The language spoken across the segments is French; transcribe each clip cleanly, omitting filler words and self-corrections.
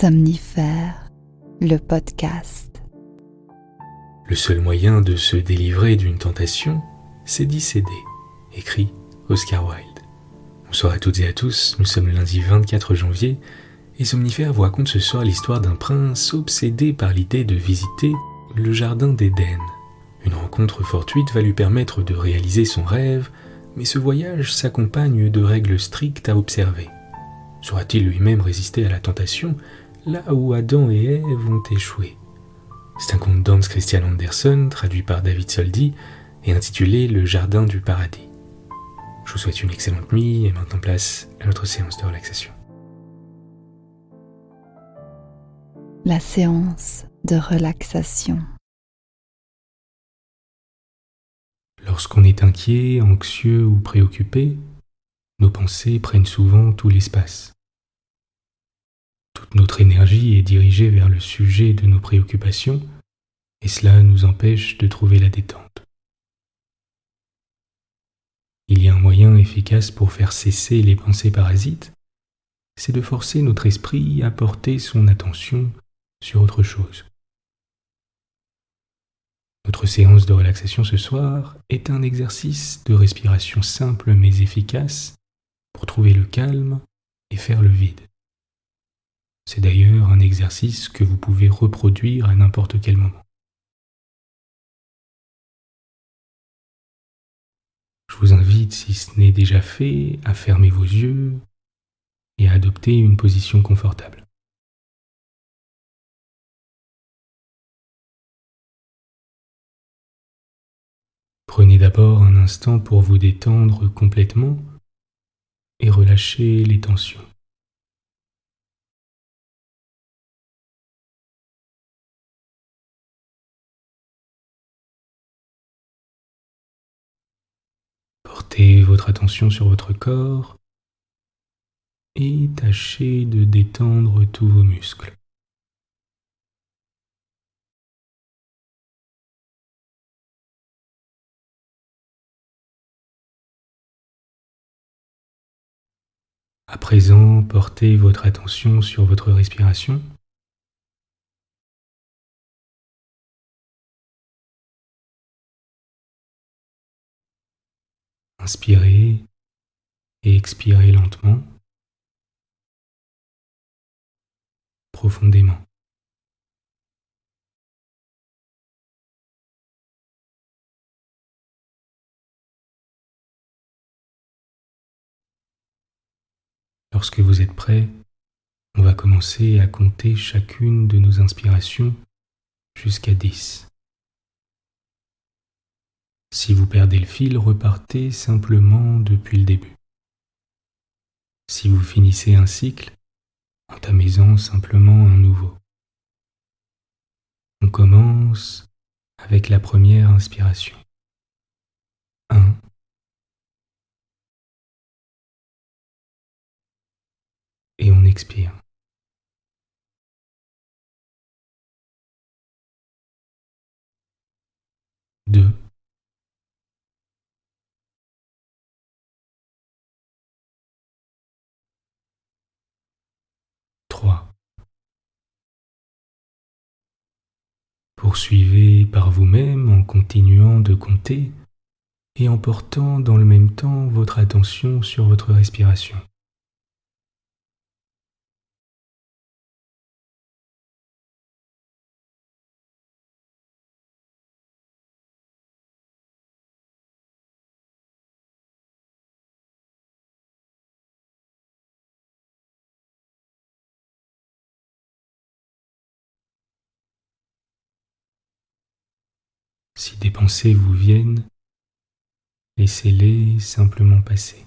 Somnifère, le podcast. Le seul moyen de se délivrer d'une tentation, c'est d'y céder. Écrit Oscar Wilde. Bonsoir à toutes et à tous, nous sommes le lundi 24 janvier et Somnifère vous raconte ce soir l'histoire d'un prince obsédé par l'idée de visiter le jardin d'Éden. Une rencontre fortuite va lui permettre de réaliser son rêve, mais ce voyage s'accompagne de règles strictes à observer. Saura-t-il lui-même résister à la tentation, là où Adam et Ève ont échoué? C'est un conte d'Hans Christian Andersen, traduit par David Soldy, et intitulé Le Jardin du Paradis. Je vous souhaite une excellente nuit et maintenant place à notre séance de relaxation. La séance de relaxation. Lorsqu'on est inquiet, anxieux ou préoccupé, nos pensées prennent souvent tout l'espace. Toute notre énergie est dirigée vers le sujet de nos préoccupations et cela nous empêche de trouver la détente. Il y a un moyen efficace pour faire cesser les pensées parasites, c'est de forcer notre esprit à porter son attention sur autre chose. Notre séance de relaxation ce soir est un exercice de respiration simple mais efficace pour trouver le calme et faire le vide. C'est d'ailleurs un exercice que vous pouvez reproduire à n'importe quel moment. Je vous invite, si ce n'est déjà fait, à fermer vos yeux et à adopter une position confortable. Prenez d'abord un instant pour vous détendre complètement et relâcher les tensions. Portez votre attention sur votre corps et tâchez de détendre tous vos muscles. À présent, portez votre attention sur votre respiration. Inspirez et expirez lentement, profondément. Lorsque vous êtes prêt, on va commencer à compter chacune de nos inspirations jusqu'à 10. Si vous perdez le fil, repartez simplement depuis le début. Si vous finissez un cycle, entamez-en simplement un nouveau. On commence avec la première inspiration. 1, et on expire. 2, 3. Poursuivez par vous-même en continuant de compter et en portant dans le même temps votre attention sur votre respiration. Si des pensées vous viennent, laissez-les simplement passer.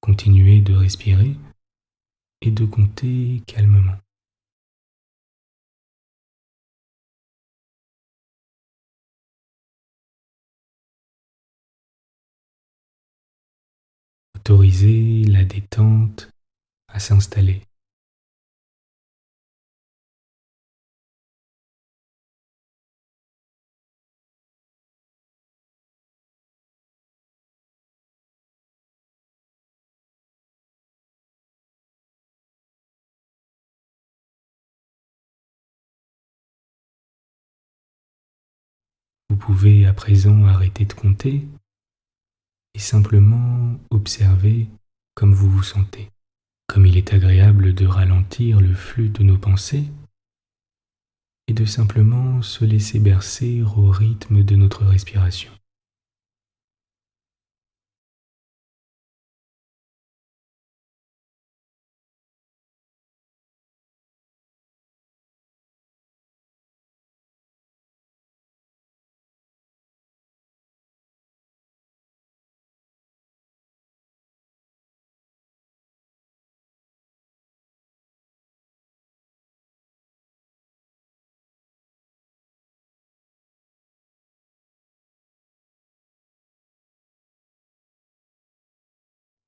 Continuez de respirer et de compter calmement. Autorisez la détente à s'installer. Vous pouvez à présent arrêter de compter et simplement observer comme vous vous sentez. Comme il est agréable de ralentir le flux de nos pensées et de simplement se laisser bercer au rythme de notre respiration.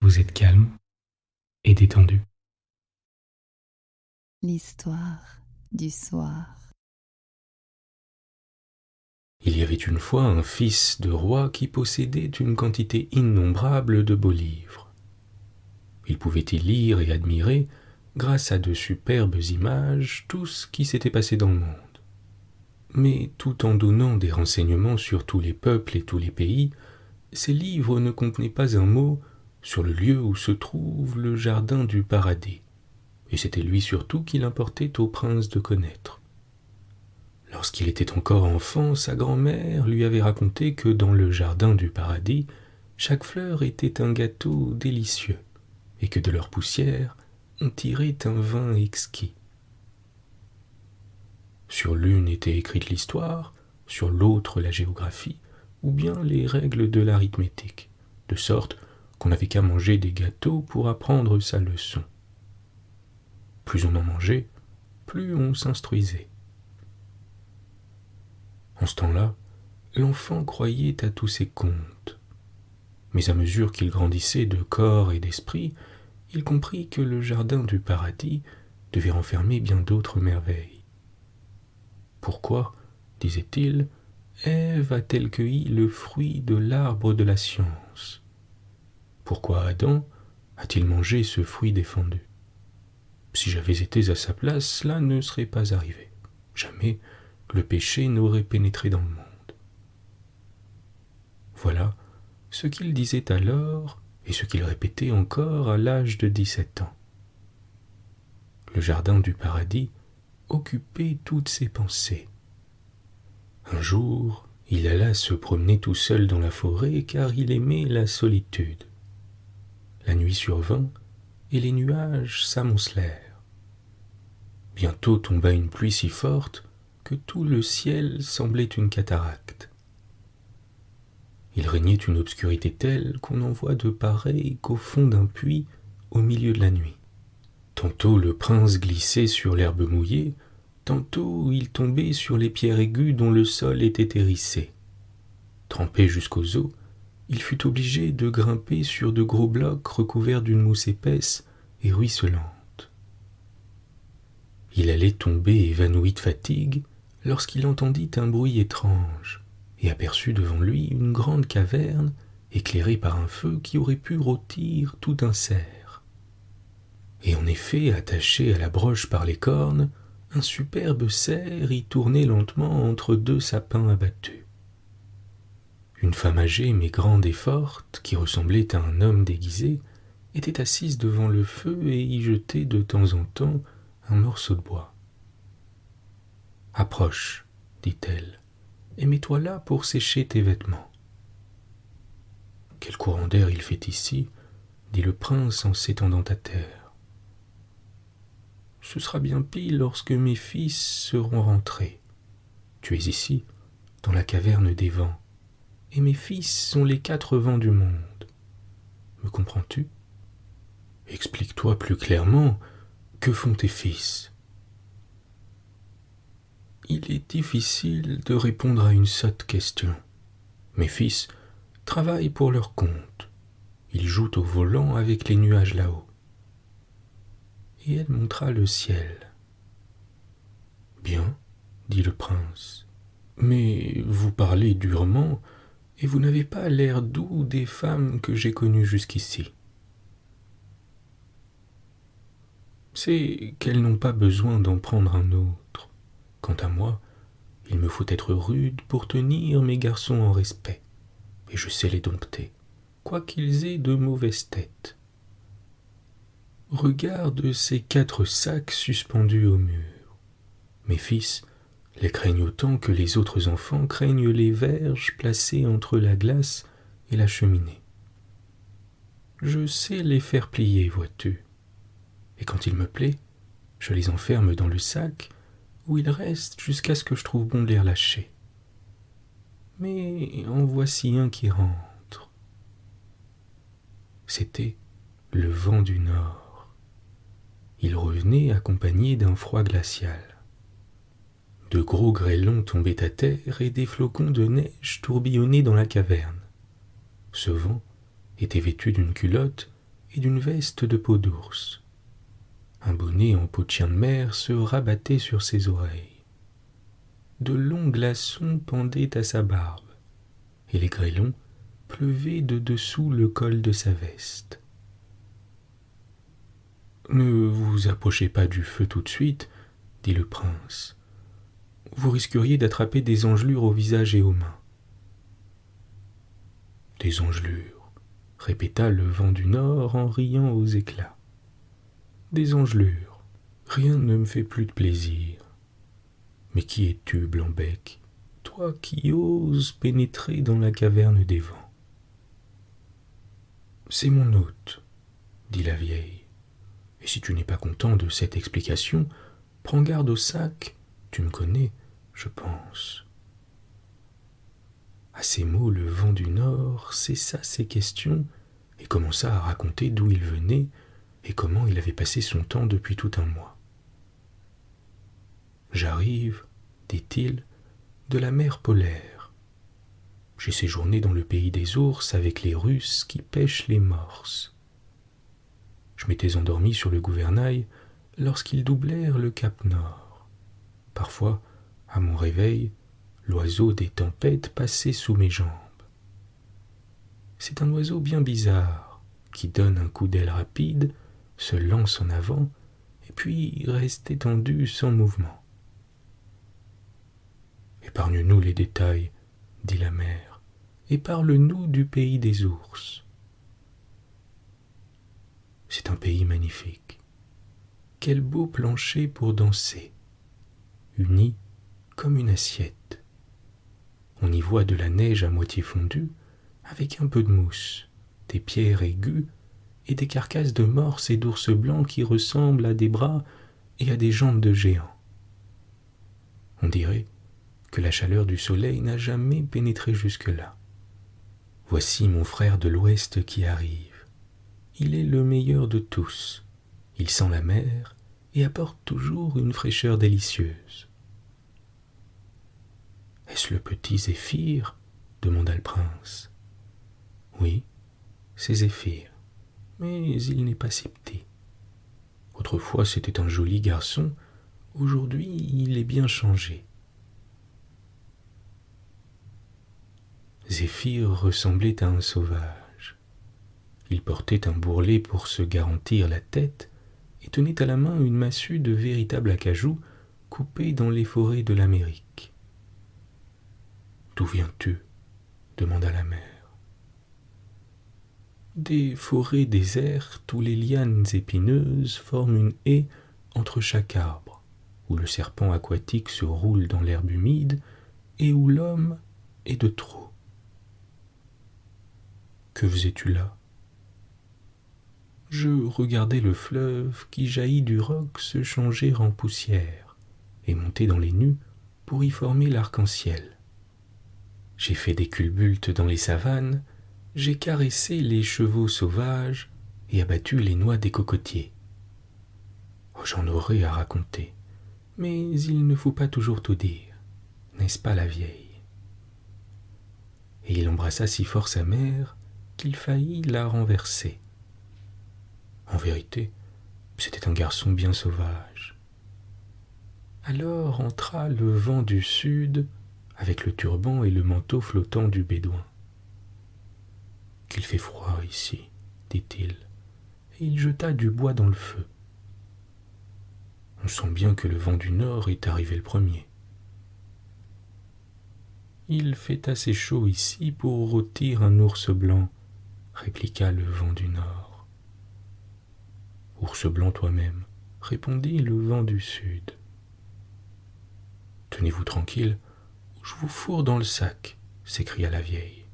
Vous êtes calme et détendu. L'histoire du soir. Il y avait une fois un fils de roi qui possédait une quantité innombrable de beaux livres. Il pouvait y lire et admirer, grâce à de superbes images, tout ce qui s'était passé dans le monde. Mais tout en donnant des renseignements sur tous les peuples et tous les pays, ces livres ne contenaient pas un mot sur le lieu où se trouve le jardin du paradis, et c'était lui surtout qu'il importait au prince de connaître. Lorsqu'il était encore enfant, sa grand-mère lui avait raconté que dans le jardin du paradis, chaque fleur était un gâteau délicieux, et que de leur poussière, on tirait un vin exquis. Sur l'une était écrite l'histoire, sur l'autre la géographie, ou bien les règles de l'arithmétique, de sorte qu'on n'avait qu'à manger des gâteaux pour apprendre sa leçon. Plus on en mangeait, plus on s'instruisait. En ce temps-là, l'enfant croyait à tous ces contes. Mais à mesure qu'il grandissait de corps et d'esprit, il comprit que le jardin du paradis devait renfermer bien d'autres merveilles. Pourquoi, disait-il, Ève a-t-elle cueilli le fruit de l'arbre de la science? Pourquoi Adam a-t-il mangé ce fruit défendu? Si j'avais été à sa place, cela ne serait pas arrivé. Jamais le péché n'aurait pénétré dans le monde. Voilà ce qu'il disait alors et ce qu'il répétait encore à l'âge de 17 ans. Le jardin du paradis occupait toutes ses pensées. Un jour, il alla se promener tout seul dans la forêt car il aimait la solitude. La nuit survint et les nuages s'amoncelèrent. Bientôt tomba une pluie si forte que tout le ciel semblait une cataracte. Il régnait une obscurité telle qu'on en voit de pareilles qu'au fond d'un puits au milieu de la nuit. Tantôt le prince glissait sur l'herbe mouillée, tantôt il tombait sur les pierres aiguës dont le sol était hérissé. Trempé jusqu'aux os, il fut obligé de grimper sur de gros blocs recouverts d'une mousse épaisse et ruisselante. Il allait tomber évanoui de fatigue lorsqu'il entendit un bruit étrange et aperçut devant lui une grande caverne éclairée par un feu qui aurait pu rôtir tout un cerf. Et en effet, attaché à la broche par les cornes, un superbe cerf y tournait lentement entre deux sapins abattus. Une femme âgée mais grande et forte, qui ressemblait à un homme déguisé, était assise devant le feu et y jetait de temps en temps un morceau de bois. « Approche, dit-elle, et mets-toi là pour sécher tes vêtements. »« Quel courant d'air il fait ici, dit le prince en s'étendant à terre. Ce sera bien pis lorsque mes fils seront rentrés. Tu es ici, dans la caverne des vents, et mes fils sont les 4 vents du monde. Me comprends-tu? Explique-toi plus clairement, que font tes fils? Il est difficile de répondre à une sotte question. Mes fils travaillent pour leur compte. Il joue au volant avec les nuages là-haut. » Et elle montra le ciel. « Bien, dit le prince, mais vous parlez durement, et vous n'avez pas l'air doux des femmes que j'ai connues jusqu'ici. C'est qu'elles n'ont pas besoin d'en prendre un autre. Quant à moi, il me faut être rude pour tenir mes garçons en respect, et je sais les dompter, quoiqu'ils aient de mauvaises têtes. Regarde ces 4 sacs suspendus au mur. Mes fils les craignent autant que les autres enfants craignent les verges placées entre la glace et la cheminée. Je sais les faire plier, vois-tu, et quand il me plaît, je les enferme dans le sac où ils restent jusqu'à ce que je trouve bon de les relâcher. Mais en voici un qui rentre. » C'était le vent du nord. Il revenait accompagné d'un froid glacial. De gros grêlons tombaient à terre et des flocons de neige tourbillonnaient dans la caverne. Ce vent était vêtu d'une culotte et d'une veste de peau d'ours. Un bonnet en peau de chien de mer se rabattait sur ses oreilles. De longs glaçons pendaient à sa barbe, et les grêlons pleuvaient de dessous le col de sa veste. « Ne vous approchez pas du feu tout de suite, dit le prince. Vous risqueriez d'attraper des engelures au visage et aux mains. »« Des engelures, répéta le vent du nord en riant aux éclats. Des engelures, rien ne me fait plus de plaisir. Mais qui es-tu, Blanc-bec, toi qui oses pénétrer dans la caverne des vents ? » « C'est mon hôte, dit la vieille. Et si tu n'es pas content de cette explication, prends garde au sac, tu me connais, je pense. » À ces mots, le vent du nord cessa ses questions et commença à raconter d'où il venait et comment il avait passé son temps depuis tout un mois. « J'arrive, dit-il, de la mer polaire. J'ai séjourné dans le pays des ours avec les Russes qui pêchent les morses. Je m'étais endormi sur le gouvernail lorsqu'ils doublèrent le cap Nord. Parfois, à mon réveil, l'oiseau des tempêtes passait sous mes jambes. C'est un oiseau bien bizarre, qui donne un coup d'aile rapide, se lance en avant, et puis reste étendu sans mouvement. « Épargne-nous les détails, dit la mère, et parle-nous du pays des ours. » C'est un pays magnifique. Quel beau plancher pour danser, uni comme une assiette. On y voit de la neige à moitié fondue, avec un peu de mousse, des pierres aiguës et des carcasses de morses et d'ours blancs qui ressemblent à des bras et à des jambes de géants. On dirait que la chaleur du soleil n'a jamais pénétré jusque-là. Voici mon frère de l'Ouest qui arrive. Il est le meilleur de tous. Il sent la mer et apporte toujours une fraîcheur délicieuse. « Est-ce le petit Zéphyr ?» demanda le prince. « Oui, c'est Zéphyr, mais il n'est pas si petit. Autrefois c'était un joli garçon, aujourd'hui il est bien changé. » Zéphyr ressemblait à un sauvage. Il portait un bourrelet pour se garantir la tête et tenait à la main une massue de véritable acajou coupée dans les forêts de l'Amérique. « D'où viens-tu » demanda la mère. « Des forêts désertes où les lianes épineuses forment une haie entre chaque arbre, où le serpent aquatique se roule dans l'herbe humide et où l'homme est de trop. » « Que faisais-tu là ?»« Je regardais le fleuve qui jaillit du roc se changer en poussière et monter dans les nues pour y former l'arc-en-ciel. J'ai fait des culbutes dans les savanes, j'ai caressé les chevaux sauvages et abattu les noix des cocotiers. Oh, j'en aurais à raconter, mais il ne faut pas toujours tout dire, n'est-ce pas la vieille ? Et il embrassa si fort sa mère qu'il faillit la renverser. En vérité, c'était un garçon bien sauvage. Alors entra le vent du sud avec le turban et le manteau flottant du bédouin. « Qu'il fait froid ici, dit-il, et il jeta du bois dans le feu. On sent bien que le vent du nord est arrivé le premier. Il fait assez chaud ici pour rôtir un ours blanc, répliqua le vent du nord. Ours blanc toi-même, répondit le vent du sud. Tenez-vous tranquille, ou je vous fourre dans le sac, s'écria la vieille.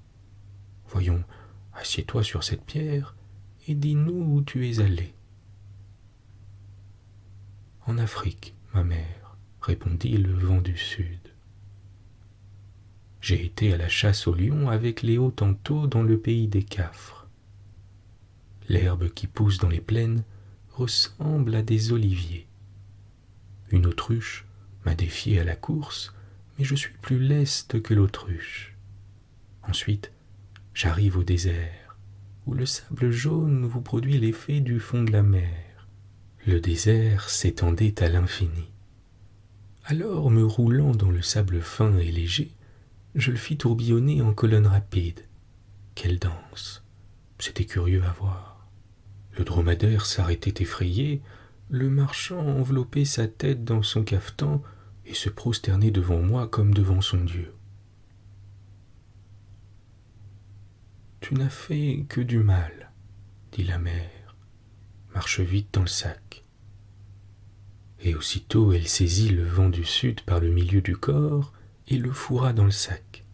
Voyons, assieds-toi sur cette pierre et dis-nous où tu es allé. En Afrique, ma mère, répondit le vent du sud. J'ai été à la chasse au lion avec les Hottentots dans le pays des Cafres. L'herbe qui pousse dans les plaines ressemble à des oliviers. Une autruche m'a défié à la course, mais je suis plus leste que l'autruche. Ensuite, j'arrive au désert, où le sable jaune vous produit l'effet du fond de la mer. Le désert s'étendait à l'infini. Alors, me roulant dans le sable fin et léger, je le fis tourbillonner en colonne rapide. Quelle danse! C'était curieux à voir. Le dromadaire s'arrêtait effrayé, le marchand enveloppait sa tête dans son cafetan et se prosternait devant moi comme devant son Dieu. « Tu n'as fait que du mal, dit la mère. Marche vite dans le sac. » Et aussitôt elle saisit le vent du sud par le milieu du corps et le fourra dans le sac.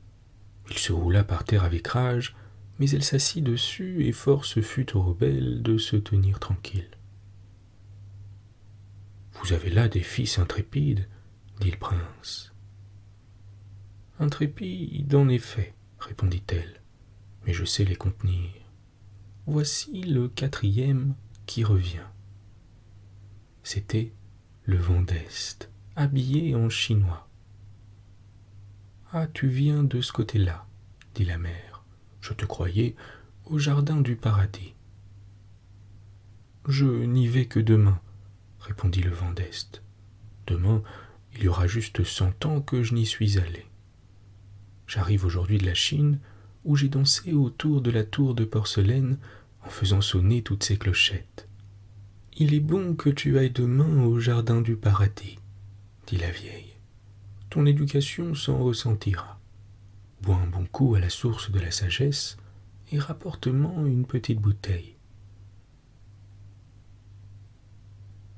Il se roula par terre avec rage, mais elle s'assit dessus et force fut aux rebelles de se tenir tranquilles. « Vous avez là des fils intrépides, dit le prince. « Intrépides, en effet, répondit-elle, mais je sais les contenir. Voici le 4e qui revient. » C'était le vent d'Est, habillé en chinois. « Ah, tu viens de ce côté-là, dit la mère. Je te croyais au jardin du paradis. »« Je n'y vais que demain, répondit le vent d'Est. Demain, il y aura juste 100 ans que je n'y suis allé. J'arrive aujourd'hui de la Chine, où j'ai dansé autour de la tour de porcelaine en faisant sonner toutes ces clochettes. Il est bon que tu ailles demain au jardin du paradis, dit la vieille. Ton éducation s'en ressentira. Bois un bon coup à la source de la sagesse et rapporte-moi une petite bouteille.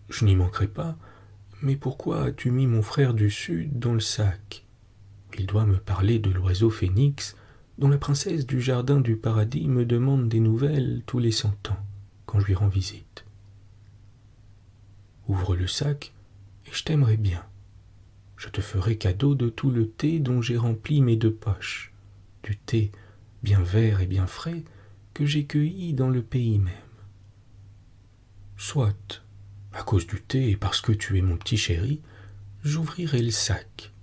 Je n'y manquerai pas, mais pourquoi as-tu mis mon frère du Sud dans le sac? Il doit me parler de l'oiseau phénix, dont la princesse du jardin du paradis me demande des nouvelles tous les 100 ans, quand je lui rends visite. Ouvre le sac, et je t'aimerai bien. Je te ferai cadeau de tout le thé dont j'ai rempli mes 2 poches, du thé bien vert et bien frais que j'ai cueilli dans le pays même. Soit, à cause du thé et parce que tu es mon petit chéri, j'ouvrirai le sac.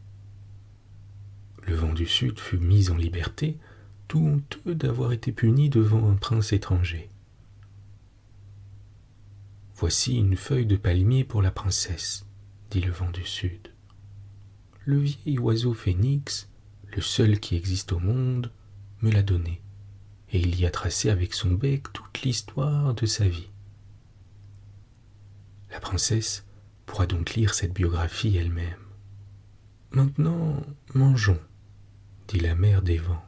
Le vent du sud fut mis en liberté, tout honteux d'avoir été puni devant un prince étranger. Voici une feuille de palmier pour la princesse, dit le vent du sud. Le vieil oiseau phénix, le seul qui existe au monde, me l'a donné, et il y a tracé avec son bec toute l'histoire de sa vie. La princesse pourra donc lire cette biographie elle-même. Maintenant, mangeons, dit la mère des vents.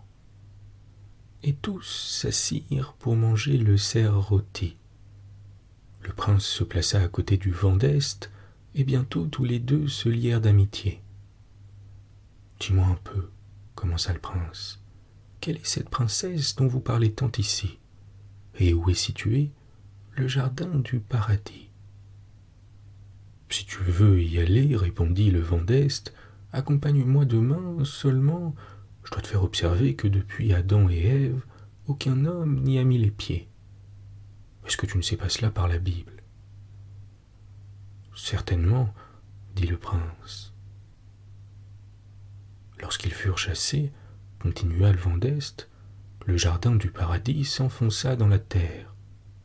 Et tous s'assirent pour manger le cerf rôti. Le prince se plaça à côté du vent d'Est, et bientôt tous les 2 se lièrent d'amitié. « Dis-moi un peu, commença le prince, quelle est cette princesse dont vous parlez tant ici, et où est situé le jardin du paradis ?» « Si tu veux y aller, répondit le vent d'Est, accompagne-moi demain, seulement je dois te faire observer que depuis Adam et Ève, aucun homme n'y a mis les pieds. Est-ce que tu ne sais pas cela par la Bible ? » « Certainement, dit le prince. Lorsqu'ils furent chassés, continua le vent d'Est, le jardin du paradis s'enfonça dans la terre,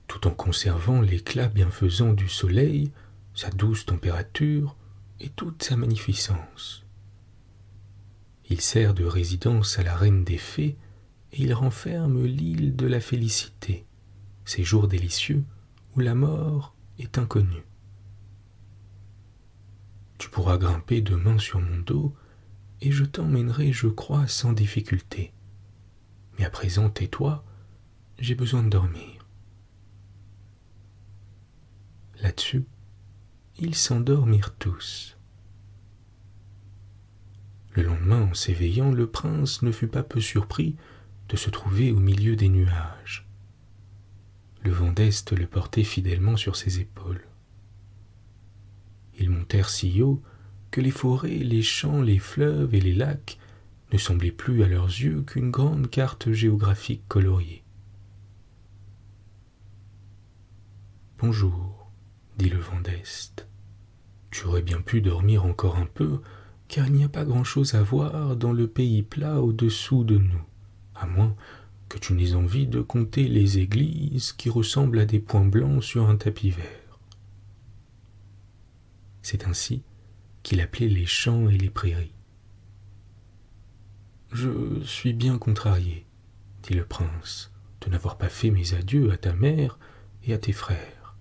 tout en conservant l'éclat bienfaisant du soleil, sa douce température et toute sa magnificence. Il sert de résidence à la reine des fées et il renferme l'île de la félicité, séjour délicieux où la mort est inconnue. Tu pourras grimper demain sur mon dos et je t'emmènerai, je crois, sans difficulté. Mais à présent, tais-toi, j'ai besoin de dormir. Là-dessus, ils s'endormirent tous. Le lendemain, en s'éveillant, le prince ne fut pas peu surpris de se trouver au milieu des nuages. Le vent d'Est le portait fidèlement sur ses épaules. Ils montèrent si haut que les forêts, les champs, les fleuves et les lacs ne semblaient plus à leurs yeux qu'une grande carte géographique coloriée. « Bonjour, dit le vent d'Est. Tu aurais bien pu dormir encore un peu, car il n'y a pas grand-chose à voir dans le pays plat au-dessous de nous, à moins que tu n'aies envie de compter les églises qui ressemblent à des points blancs sur un tapis vert. » C'est ainsi qu'il appelait les champs et les prairies. « Je suis bien contrarié, dit le prince, de n'avoir pas fait mes adieux à ta mère et à tes frères. »«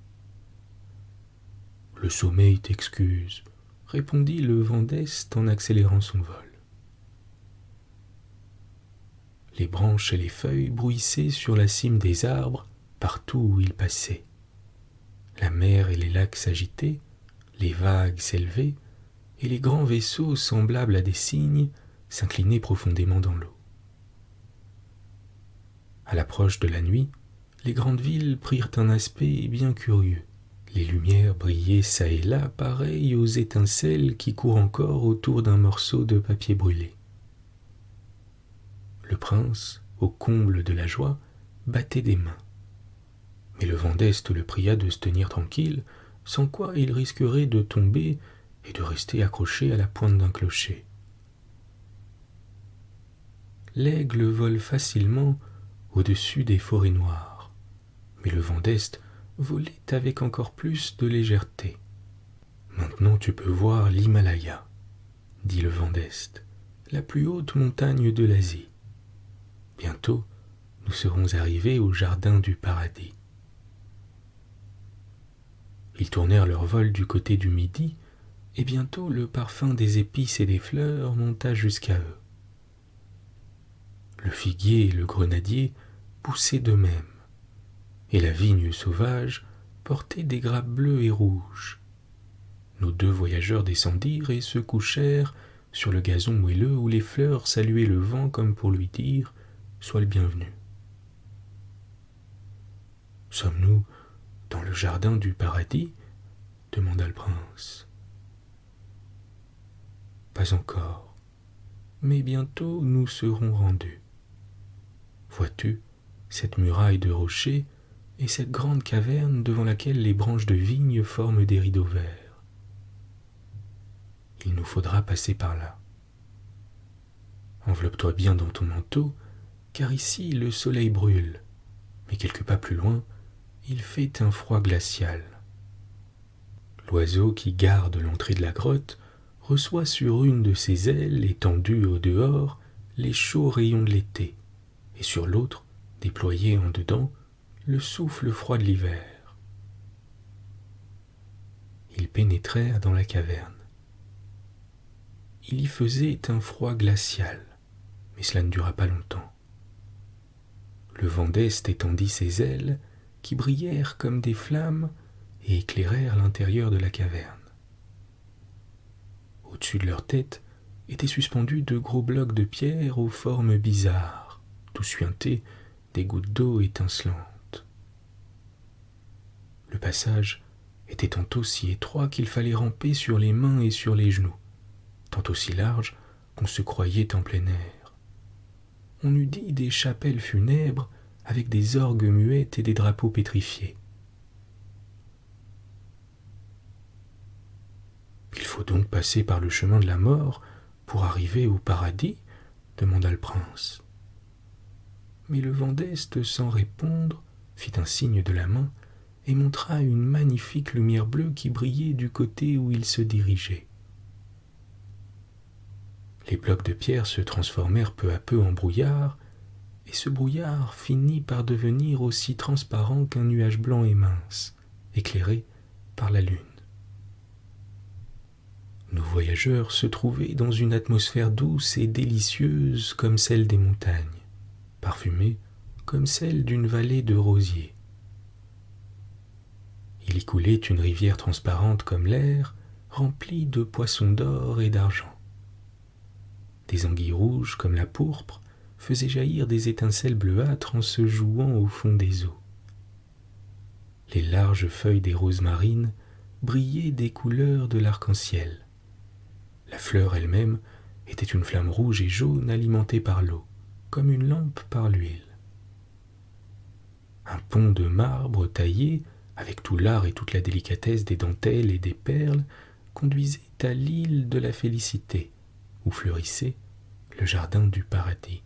Le sommeil t'excuse, répondit le vent d'Est en accélérant son vol. Les branches et les feuilles bruissaient sur la cime des arbres partout où il passait. La mer et les lacs s'agitaient, les vagues s'élevaient, et les grands vaisseaux, semblables à des cygnes, s'inclinaient profondément dans l'eau. À l'approche de la nuit, les grandes villes prirent un aspect bien curieux. Les lumières brillaient çà et là, pareilles aux étincelles qui courent encore autour d'un morceau de papier brûlé. Le prince, au comble de la joie, battait des mains. Mais le vent d'Est le pria de se tenir tranquille, sans quoi il risquerait de tomber et de rester accroché à la pointe d'un clocher. L'aigle vole facilement au-dessus des forêts noires, mais le vent d'Est volait avec encore plus de légèreté. « Maintenant tu peux voir l'Himalaya, dit le vent d'Est, la plus haute montagne de l'Asie. Bientôt, nous serons arrivés au jardin du paradis. » Ils tournèrent leur vol du côté du midi, et bientôt le parfum des épices et des fleurs monta jusqu'à eux. Le figuier et le grenadier poussaient d'eux-mêmes, et la vigne sauvage portait des grappes bleues et rouges. Nos deux voyageurs descendirent et se couchèrent sur le gazon moelleux où les fleurs saluaient le vent comme pour lui dire « Sois le bienvenu ». « Sommes-nous dans le jardin du paradis ?» demanda le prince. « Pas encore, mais bientôt nous serons rendus. Vois-tu cette muraille de rochers et cette grande caverne devant laquelle les branches de vigne forment des rideaux verts. Il nous faudra passer par là. Enveloppe-toi bien dans ton manteau, car ici le soleil brûle, mais quelques pas plus loin, il fait un froid glacial. L'oiseau qui garde l'entrée de la grotte reçoit sur une de ses ailes étendues au dehors les chauds rayons de l'été, et sur l'autre, déployé en dedans, le souffle froid de l'hiver. Ils pénétrèrent dans la caverne. Il y faisait un froid glacial, mais cela ne dura pas longtemps. Le vent d'Est étendit ses ailes, qui brillèrent comme des flammes et éclairèrent l'intérieur de la caverne. Au-dessus de leur tête étaient suspendus de gros blocs de pierre aux formes bizarres, tout suintés des gouttes d'eau étincelantes. Le passage était tantôt si étroit qu'il fallait ramper sur les mains et sur les genoux, tantôt si large qu'on se croyait en plein air. On eût dit des chapelles funèbres avec des orgues muettes et des drapeaux pétrifiés. « Il faut donc passer par le chemin de la mort pour arriver au paradis ?» demanda le prince. Mais le vent d'Est, sans répondre, fit un signe de la main et montra une magnifique lumière bleue qui brillait du côté où il se dirigeait. Les blocs de pierre se transformèrent peu à peu en brouillard, et ce brouillard finit par devenir aussi transparent qu'un nuage blanc et mince, éclairé par la lune. Nos voyageurs se trouvaient dans une atmosphère douce et délicieuse comme celle des montagnes, parfumée comme celle d'une vallée de rosiers. Il y coulait une rivière transparente comme l'air, remplie de poissons d'or et d'argent. Des anguilles rouges comme la pourpre faisaient jaillir des étincelles bleuâtres en se jouant au fond des eaux. Les larges feuilles des roses marines brillaient des couleurs de l'arc-en-ciel. La fleur elle-même était une flamme rouge et jaune alimentée par l'eau, comme une lampe par l'huile. Un pont de marbre taillé, avec tout l'art et toute la délicatesse des dentelles et des perles, conduisait à l'île de la félicité, où fleurissait le jardin du paradis.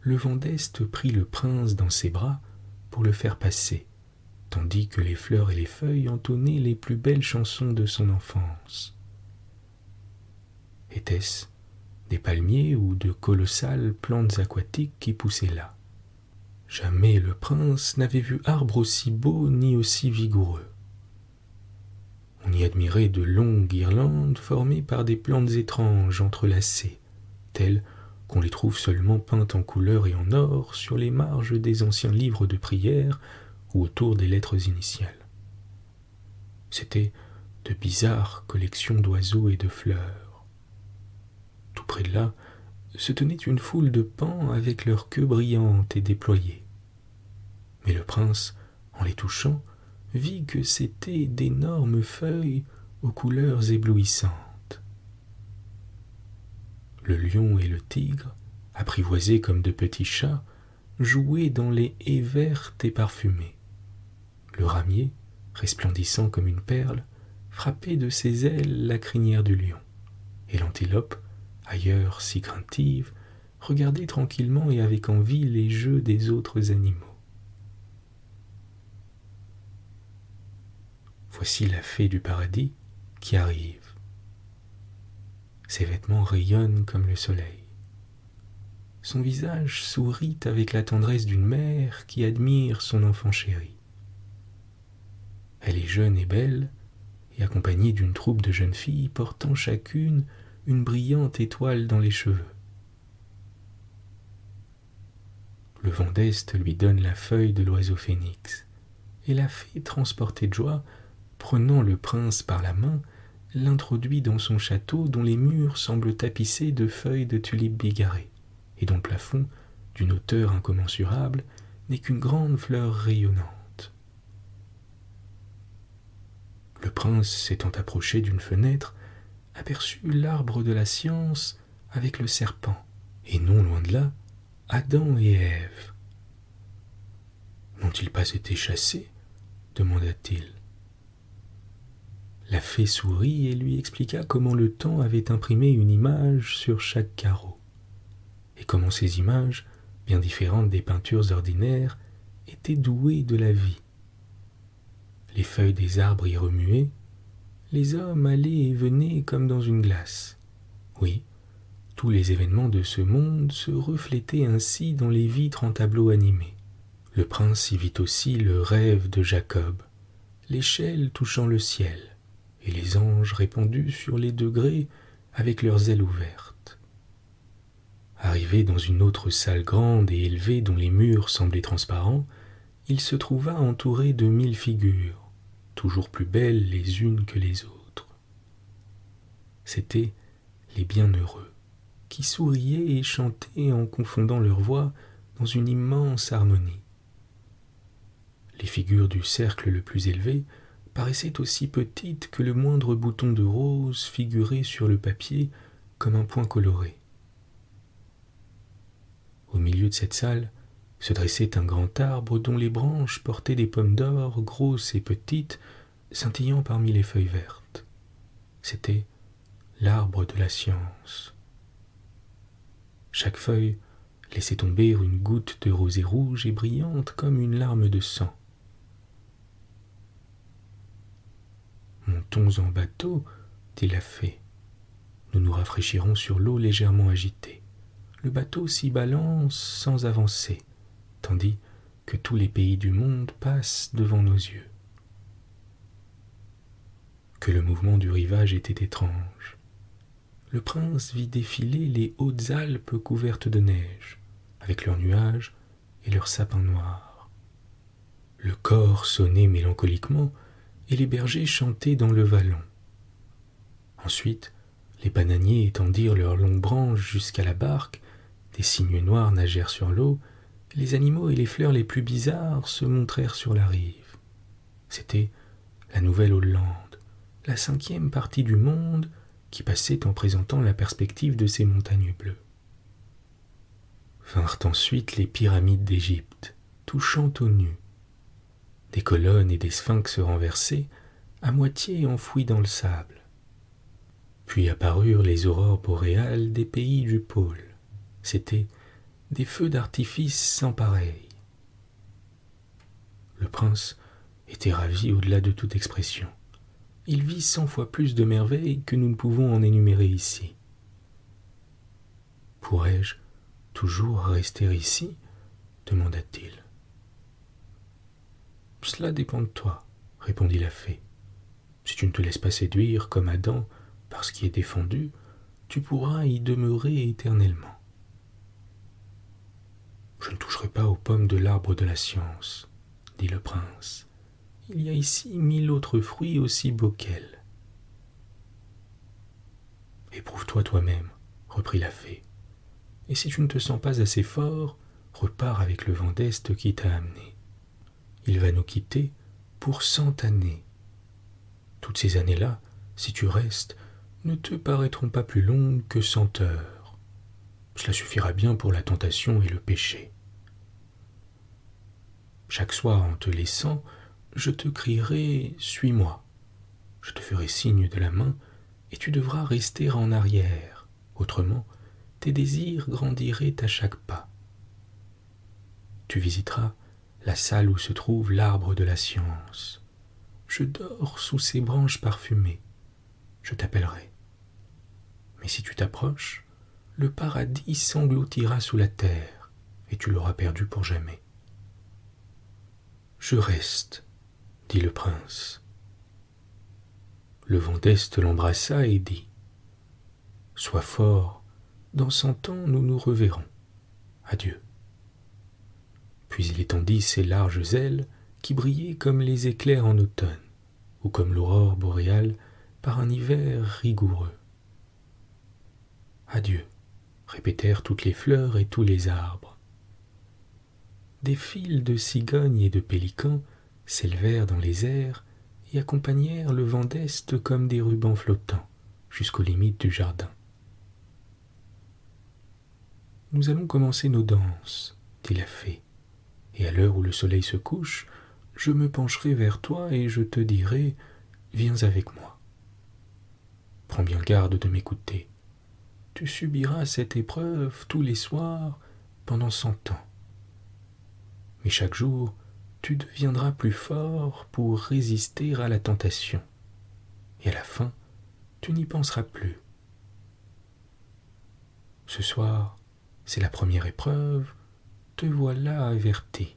Le vent d'Est prit le prince dans ses bras pour le faire passer, tandis que les fleurs et les feuilles entonnaient les plus belles chansons de son enfance. Était-ce des palmiers ou de colossales plantes aquatiques qui poussaient là? Jamais le prince n'avait vu arbre aussi beau ni aussi vigoureux. On y admirait de longues guirlandes formées par des plantes étranges entrelacées, telles qu'on les trouve seulement peintes en couleur et en or sur les marges des anciens livres de prière ou autour des lettres initiales. C'étaient de bizarres collections d'oiseaux et de fleurs. Tout près de là se tenait une foule de paons avec leurs queues brillantes et déployées. Mais le prince, en les touchant, vit que c'étaient d'énormes feuilles aux couleurs éblouissantes. Le lion et le tigre, apprivoisés comme de petits chats, jouaient dans les haies vertes et parfumées. Le ramier, resplendissant comme une perle, frappait de ses ailes la crinière du lion, et l'antilope, ailleurs si craintive, regardait tranquillement et avec envie les jeux des autres animaux. Voici la fée du paradis qui arrive. Ses vêtements rayonnent comme le soleil. Son visage sourit avec la tendresse d'une mère qui admire son enfant chéri. Elle est jeune et belle, et accompagnée d'une troupe de jeunes filles portant chacune une brillante étoile dans les cheveux. Le vent d'Est lui donne la feuille de l'oiseau phénix, et la fée, transportée de joie, prenant le prince par la main, l'introduit dans son château dont les murs semblent tapissés de feuilles de tulipes bigarrées, et dont le plafond, d'une hauteur incommensurable, n'est qu'une grande fleur rayonnante. Le prince, s'étant approché d'une fenêtre, aperçut l'arbre de la science avec le serpent, et non loin de là, Adam et Ève. « N'ont-ils pas été chassés ?» demanda-t-il. La fée sourit et lui expliqua comment le temps avait imprimé une image sur chaque carreau, et comment ces images, bien différentes des peintures ordinaires, étaient douées de la vie. Les feuilles des arbres y remuaient, les hommes allaient et venaient comme dans une glace. Oui, tous les événements de ce monde se reflétaient ainsi dans les vitres en tableaux animés. Le prince y vit aussi le rêve de Jacob, l'échelle touchant le ciel, et les anges répandus sur les degrés avec leurs ailes ouvertes. Arrivé dans une autre salle grande et élevée dont les murs semblaient transparents, il se trouva entouré de 1000 figures, toujours plus belles les unes que les autres. C'étaient les bienheureux, qui souriaient et chantaient en confondant leurs voix dans une immense harmonie. Les figures du cercle le plus élevé paraissaient aussi petites que le moindre bouton de rose figuré sur le papier comme un point coloré. Au milieu de cette salle se dressait un grand arbre dont les branches portaient des pommes d'or grosses et petites, scintillant parmi les feuilles vertes. C'était l'arbre de la science. Chaque feuille laissait tomber une goutte de rosée rouge et brillante comme une larme de sang. Montons en bateau, dit la fée. Nous nous rafraîchirons sur l'eau légèrement agitée. Le bateau s'y balance sans avancer, tandis que tous les pays du monde passent devant nos yeux. Que le mouvement du rivage était étrange. Le prince vit défiler les hautes Alpes couvertes de neige, avec leurs nuages et leurs sapins noirs. Le cor sonnait mélancoliquement et les bergers chantaient dans le vallon. Ensuite, les bananiers étendirent leurs longues branches jusqu'à la barque, des cygnes noirs nagèrent sur l'eau, les animaux et les fleurs les plus bizarres se montrèrent sur la rive. C'était la Nouvelle-Hollande, la 5e partie du monde qui passait en présentant la perspective de ces montagnes bleues. Vinrent ensuite les pyramides d'Égypte, touchant aux nues. Des colonnes et des sphinx renversés, à moitié enfouis dans le sable. Puis apparurent les aurores boréales des pays du pôle. C'étaient des feux d'artifice sans pareil. Le prince était ravi au-delà de toute expression. Il vit 100 fois plus de merveilles que nous ne pouvons en énumérer ici. « Pourrais-je toujours rester ici ?» demanda-t-il. « Cela dépend de toi, » répondit la fée. « Si tu ne te laisses pas séduire comme Adam par ce qui est défendu, tu pourras y demeurer éternellement. » « Je ne toucherai pas aux pommes de l'arbre de la science, » dit le prince. « Il y a ici 1000 autres fruits aussi beaux qu'elle. »« Éprouve-toi toi-même, » reprit la fée. « Et si tu ne te sens pas assez fort, repars avec le vent d'Est qui t'a amené. Il va nous quitter pour 100 années. Toutes ces années-là, si tu restes, ne te paraîtront pas plus longues que 100 heures. Cela suffira bien pour la tentation et le péché. Chaque soir, en te laissant, je te crierai « Suis-moi ». Je te ferai signe de la main et tu devras rester en arrière. Autrement, tes désirs grandiraient à chaque pas. Tu visiteras la salle où se trouve l'arbre de la science. Je dors sous ses branches parfumées. Je t'appellerai. Mais si tu t'approches, le paradis s'engloutira sous la terre et tu l'auras perdu pour jamais. « Je reste, » dit le prince. Le vent d'Est l'embrassa et dit « Sois fort, dans 100 ans nous nous reverrons. Adieu. » Puis il étendit ses larges ailes qui brillaient comme les éclairs en automne, ou comme l'aurore boréale par un hiver rigoureux. « Adieu, » répétèrent toutes les fleurs et tous les arbres. Des files de cigognes et de pélicans s'élevèrent dans les airs et accompagnèrent le vent d'Est comme des rubans flottants jusqu'aux limites du jardin. « Nous allons commencer nos danses, » dit la fée, « et à l'heure où le soleil se couche, je me pencherai vers toi et je te dirai « Viens avec moi. » Prends bien garde de m'écouter. Tu subiras cette épreuve tous les soirs pendant 100 ans. Mais chaque jour, tu deviendras plus fort pour résister à la tentation. Et à la fin, tu n'y penseras plus. Ce soir, c'est la première épreuve, te voilà averti.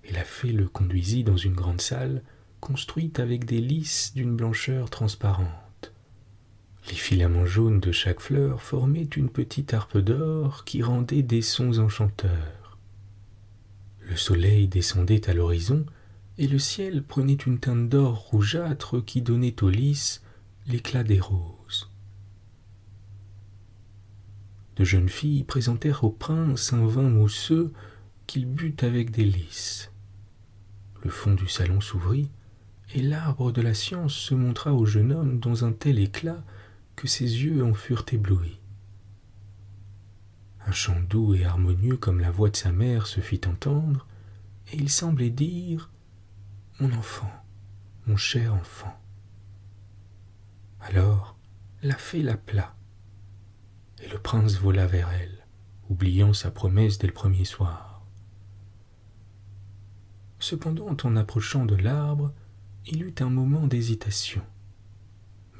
Et la fée le conduisit dans une grande salle construite avec des lys d'une blancheur transparente. Les filaments jaunes de chaque fleur formaient une petite harpe d'or qui rendait des sons enchanteurs. Le soleil descendait à l'horizon et le ciel prenait une teinte d'or rougeâtre qui donnait aux lys l'éclat des roses. De jeunes filles présentèrent au prince un vin mousseux qu'il but avec délice. Le fond du salon s'ouvrit et l'arbre de la science se montra au jeune homme dans un tel éclat que ses yeux en furent éblouis. Un chant doux et harmonieux comme la voix de sa mère se fit entendre, et il semblait dire « Mon enfant, mon cher enfant ». Alors la fée l'appela. et le prince vola vers elle, oubliant sa promesse dès le premier soir. Cependant, en approchant de l'arbre, il eut un moment d'hésitation,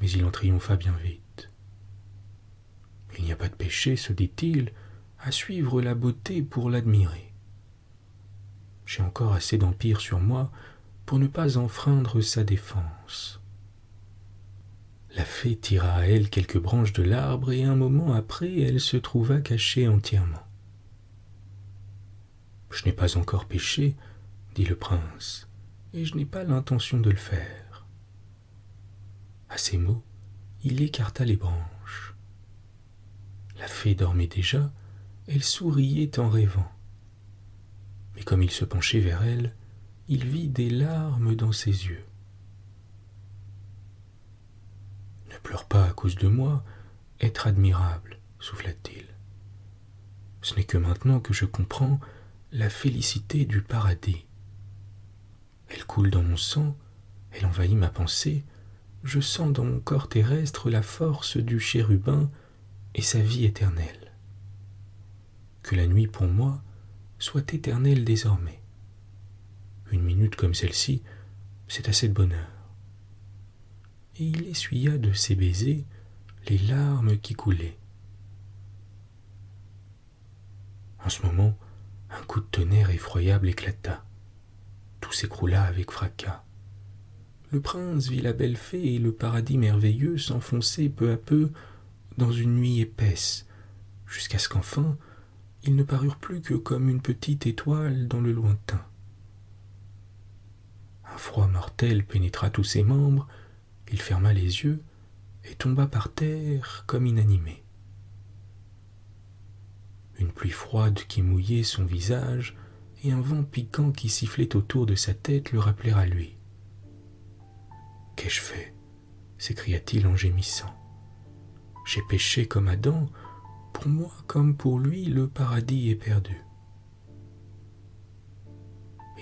mais il en triompha bien vite. Il n'y a pas de péché, se dit-il, à suivre la beauté pour l'admirer. J'ai encore assez d'empire sur moi pour ne pas enfreindre sa défense. La fée tira à elle quelques branches de l'arbre et un moment après, elle se trouva cachée entièrement. « Je n'ai pas encore péché, dit le prince, et je n'ai pas l'intention de le faire. » À ces mots, il écarta les branches. La fée dormait déjà, elle souriait en rêvant. Mais comme il se penchait vers elle, il vit des larmes dans ses yeux. « Ne pleure pas à cause de moi, être admirable, souffla-t-il. Ce n'est que maintenant que je comprends la félicité du paradis. Elle coule dans mon sang, elle envahit ma pensée, je sens dans mon corps terrestre la force du chérubin et sa vie éternelle. Que la nuit pour moi soit éternelle désormais. Une minute comme celle-ci, c'est assez de bonheur. » Et il essuya de ses baisers les larmes qui coulaient. En ce moment, un coup de tonnerre effroyable éclata. Tout s'écroula avec fracas. Le prince vit la belle fée et le paradis merveilleux s'enfoncer peu à peu dans une nuit épaisse, jusqu'à ce qu'enfin, ils ne parurent plus que comme une petite étoile dans le lointain. Un froid mortel pénétra tous ses membres, il ferma les yeux et tomba par terre comme inanimé. Une pluie froide qui mouillait son visage et un vent piquant qui sifflait autour de sa tête le rappelèrent à lui. « Qu'ai-je fait » s'écria-t-il en gémissant. « J'ai péché comme Adam, pour moi comme pour lui le paradis est perdu. »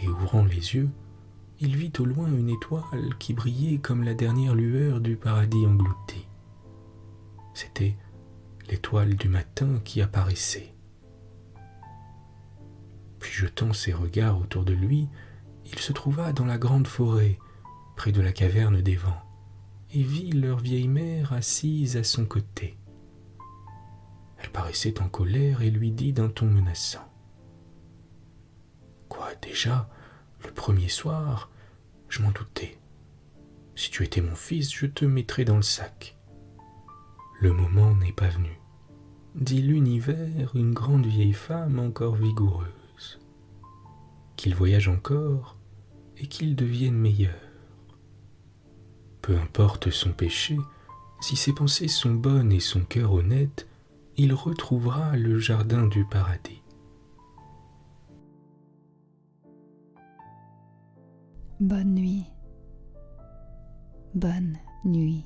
Et ouvrant les yeux, il vit au loin une étoile qui brillait comme la dernière lueur du paradis englouti. C'était l'étoile du matin qui apparaissait. Puis jetant ses regards autour de lui, il se trouva dans la grande forêt, près de la caverne des vents, et vit leur vieille mère assise à son côté. Elle paraissait en colère et lui dit d'un ton menaçant. « Quoi, déjà, le premier soir, je m'en doutais. Si tu étais mon fils, je te mettrais dans le sac. » « Le moment n'est pas venu, dit l'univers, une grande vieille femme encore vigoureuse. Qu'il voyage encore et qu'il devienne meilleur. Peu importe son péché, si ses pensées sont bonnes et son cœur honnête, il retrouvera le jardin du paradis. Bonne nuit. Bonne nuit.